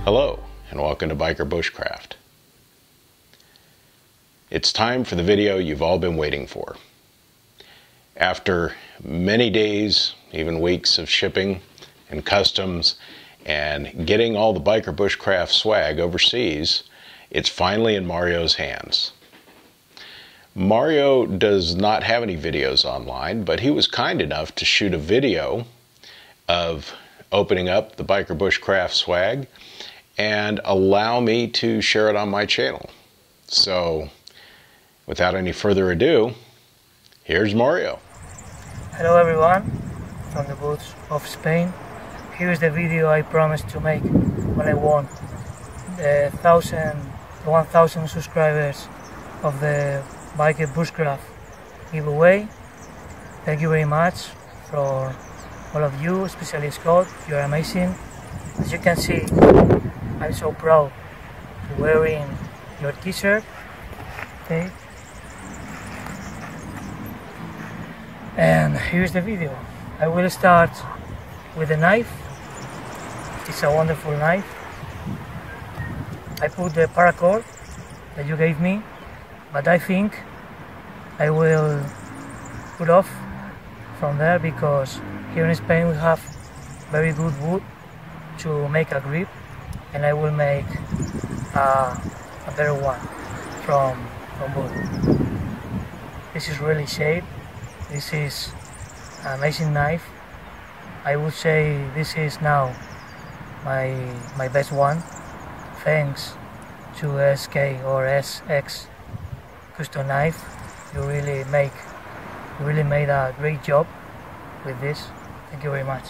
Hello, and welcome to Biker Bushcraft. It's time for the video you've all been waiting for. After many days, even weeks of shipping and customs and getting all the Biker Bushcraft swag overseas, it's finally in Mario's hands. Mario does not have any videos online, but he was kind enough to shoot a video of opening up the Biker Bushcraft swag and allow me to share it on my channel. So, without any further ado, here's Mario. Hello everyone, from the woods of Spain. Here's the video I promised to make when I won the 1,000 subscribers of the Biker Bushcraft giveaway. Thank you very much for all of you, especially Scott. You're amazing. As you can see, I'm so proud to wearing your t-shirt. Okay. And here's the video. I will start with a knife. It's a wonderful knife. I put the paracord that you gave me, but I think I will put off from there because here in Spain we have very good wood to make a grip, and I will make a better one from wood. This is really shaped. This is an amazing knife. I would say this is now my best one, thanks to SK or SX custom knife. You really made a great job with this. Thank you very much.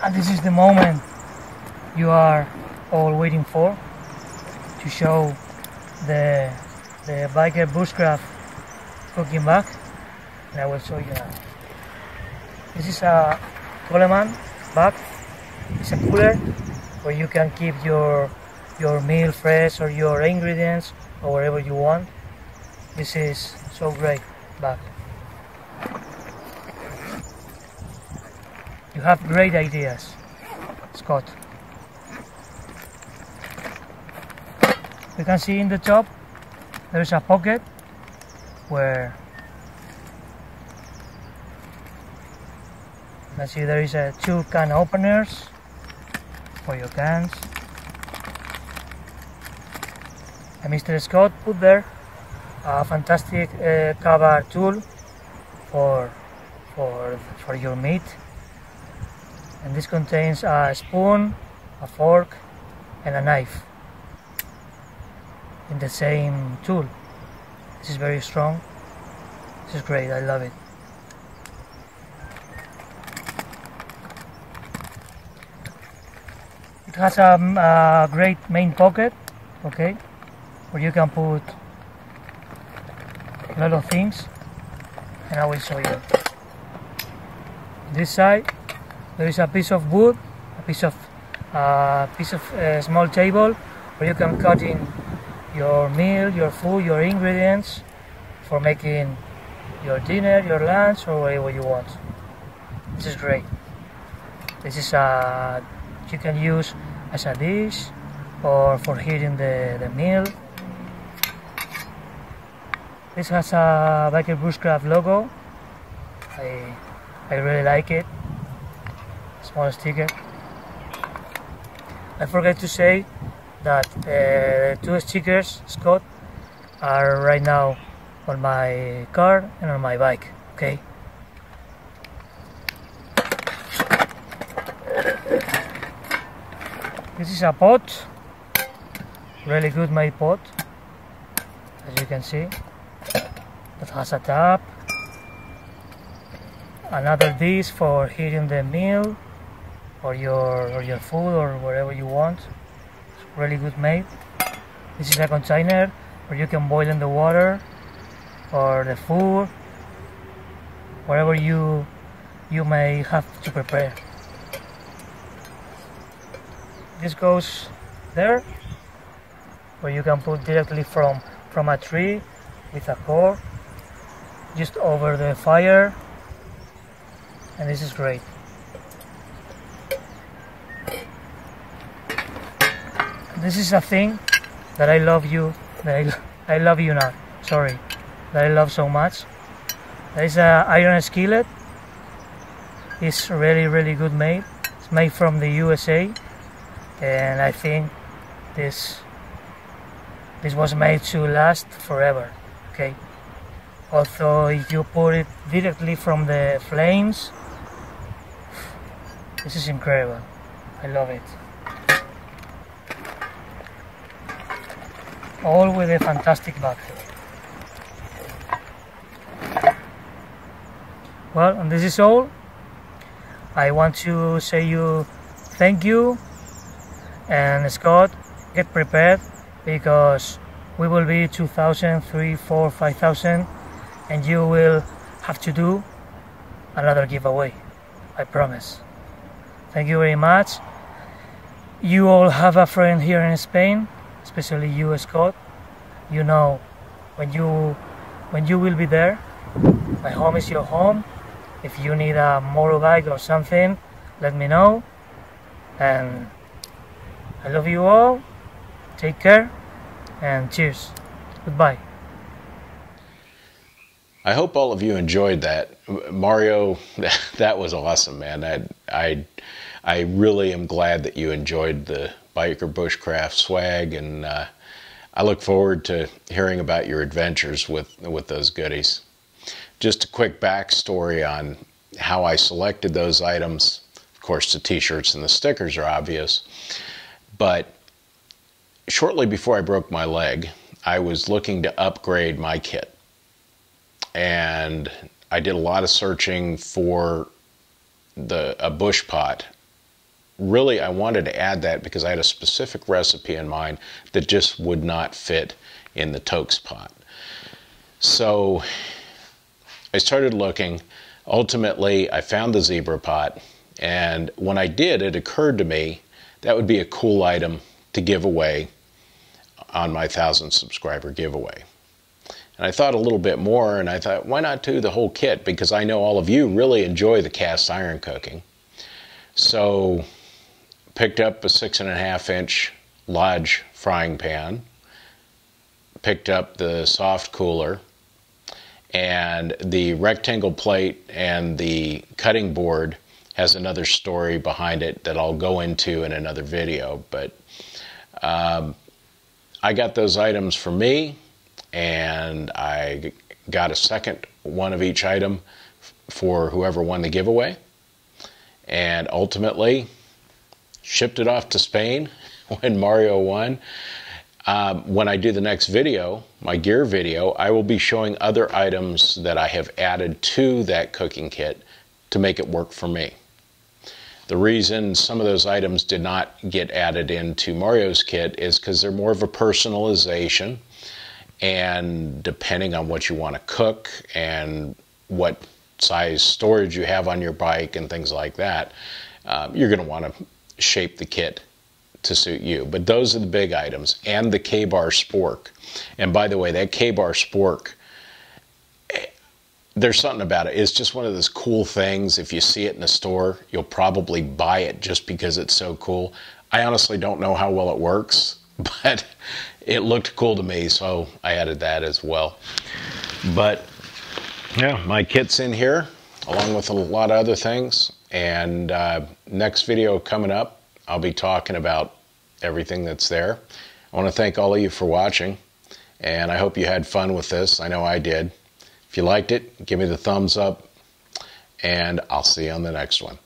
And this is the moment you are all waiting for, to show the Biker Bushcraft cooking bag, and I will show you now. This is a Coleman bag. It's a cooler where you can keep your meal fresh or your ingredients or wherever you want. This is so great bag. You have great ideas, Scott. You can see in the top there's a pocket where let's see, there is two can openers for your cans. And Mr. Scott put there a fantastic cover tool for your meat. And this contains a spoon, a fork, and a knife in the same tool. This is very strong. This is great. I love it. It has a great main pocket, okay, where you can put a lot of things, and I will show you. This side there is a piece of wood, a piece of small table where you can cut in your meal, your food, your ingredients for making your dinner, your lunch, or whatever you want. This is great. This is you can use as a dish or for heating the meal. This has a Biker Bushcraft logo. I really like it. Small sticker. I forgot to say that the two stickers, Scott, are right now on my car and on my bike. Okay. This is a pot, really good made pot, as you can see. That has a tap, another dish for heating the meal or your food or wherever you want. It's really good made. This is a container where you can boil in the water or the food, whatever you may have to prepare. This goes there, where you can put directly from a tree with a cord just over the fire. and this is great. This is a thing that I love you, I love you not, sorry, that I love so much. There is a iron skillet. It's really good made. It's made from the USA, and I think this was made to last forever. Okay. Also, if you put it directly from the flames, this is incredible. I love it. All with a fantastic bucket. Well, and this is all. I want to say you thank you, and Scott, get prepared, because we will be 2,000, 3, 4, 5,000, and you will have to do another giveaway. I promise. Thank you very much. You all have a friend here in Spain, especially you, Scott. You know, when you will be there, my home is your home. If you need a motorbike or something, let me know. And I love you all. Take care and cheers. Goodbye. I hope all of you enjoyed that. Mario, that was awesome, man. I really am glad that you enjoyed the Biker Bushcraft swag, and I look forward to hearing about your adventures with those goodies. Just a quick backstory on how I selected those items. Of course, the t-shirts and the stickers are obvious, but shortly before I broke my leg, I was looking to upgrade my kit, and I did a lot of searching for a bush pot. Really, I wanted to add that because I had a specific recipe in mind that just would not fit in the Tokes pot. So I started looking. Ultimately, I found the zebra pot, and when I did, it occurred to me that would be a cool item to give away on my 1,000 subscriber giveaway. And I thought a little bit more, and I thought, why not do the whole kit? Because I know all of you really enjoy the cast iron cooking. So picked up a 6.5-inch Lodge frying pan, picked up the soft cooler, and the rectangle plate and the cutting board has another story behind it that I'll go into in another video. But I got those items for me, and I got a second one of each item for whoever won the giveaway, and ultimately shipped it off to Spain when Mario won. When I do the next video, my gear video, I will be showing other items that I have added to that cooking kit to make it work for me. The reason some of those items did not get added into Mario's kit is because they're more of a personalization, and depending on what you want to cook and what size storage you have on your bike and things like that, you're going to want to shape the kit to suit you. But those are the big items, and the K-bar spork. And by the way, that K-bar spork, there's something about it. It's just one of those cool things. If you see it in the store, you'll probably buy it just because it's so cool. I honestly don't know how well it works, but it looked cool to me, so I added that as well. But yeah, my kit's in here along with a lot of other things, and next video coming up, I'll be talking about everything that's there. I want to thank all of you for watching, and I hope you had fun with this. I know I did. If you liked it, give me the thumbs up, and I'll see you on the next one.